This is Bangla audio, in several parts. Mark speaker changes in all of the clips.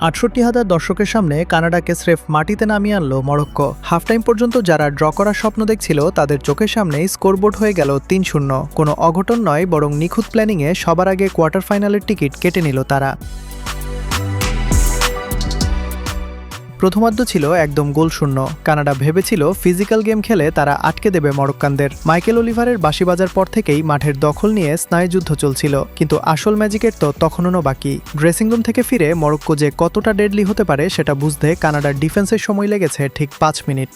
Speaker 1: ৬৮,০০০ দর্শকের সামনে কানাডাকে স্রেফ মাটিতে নামিয়ে আনল মরক্কো। হাফ টাইম পর্যন্ত যারা ড্র করার স্বপ্ন দেখছিল তাদের চোখের সামনেই স্কোরবোর্ড হয়ে গেল ৩-০। কোনো অঘটন নয়, বরং নিখুঁত প্ল্যানিংয়ে সবার আগে কোয়ার্টার ফাইনালের টিকিট কেটে নিল তারা। প্রথমার্ধ ছিল একদম গোলশূন্য। কানাডা ভেবেছিল ফিজিক্যাল গেম খেলে তারা আটকে দেবে মরক্কানদের। মাইকেল অলিভারের বাঁশি বাজার পর থেকেই মাঠের দখল নিয়ে স্নায়ুযুদ্ধ চলছিল, কিন্তু আসল ম্যাজিকের তো তখনও বাকি। ড্রেসিং রুম থেকে ফিরে মরক্কো যে কতটা ডেডলি হতে পারে সেটা বুঝতে কানাডার ডিফেন্সের সময় লেগেছে ঠিক ৫ মিনিট।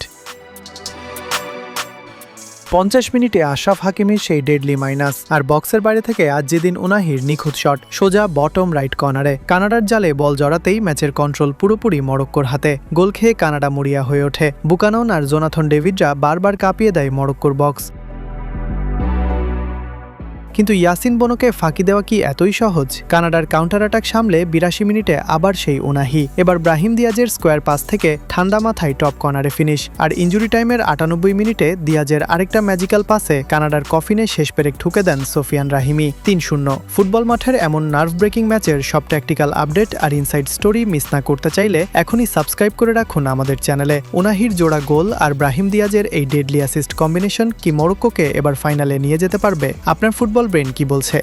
Speaker 1: ৫০ মিনিটে আশরাফ হাকিমির সেই ডেডলি মাইনাস, আর বক্সের বাইরে থেকে আজিদিন উনাহির নিখুঁত শট সোজা বটম রাইট কর্নারে। কানাডার জালে বল জড়াতেই ম্যাচের কন্ট্রোল পুরোপুরি মরক্কোর হাতে। গোল খেয়ে কানাডা মরিয়া হয়ে ওঠে। বুকানন আর জোনাথন ডেভিডরা বারবার কাঁপিয়ে দেয় মরক্কোর বক্স। কিন্তু ইয়াসিন বোনোকে ফাঁকি দেওয়া কি এতই সহজ? কানাডার কাউন্টার অ্যাটাক সামলে ৮২ মিনিটে আবার সেই উনাহি। এবার ব্রাহিম দিয়াজের স্কোয়ার পাস থেকে ঠান্ডা মাথায় টপ কর্নারে ফিনিশ। আর ইনজুরি টাইমের ৯৮ মিনিটে দিয়াজের আরেকটা ম্যাজিক্যাল পাসে কানাডার কফিনে শেষ পেরেক ঠুকে দেন সোফিয়ান রাহিমি। ৩-০। ফুটবল মাঠের এমন নার্ভ ব্রেকিং ম্যাচের সব ট্যাকটিক্যাল আপডেট আর ইনসাইড স্টোরি মিস না করতে চাইলে এখনই সাবস্ক্রাইব করে রাখুন আমাদের চ্যানেলে। উনাহির জোড়া গোল আর ব্রাহিম দিয়াজের এই ডেডলি অ্যাসিস্ট কম্বিনেশন কি মরক্কোকে এবার ফাইনালে নিয়ে যেতে পারবে? আপনার ফুটবল ব্রেন কি বলছে?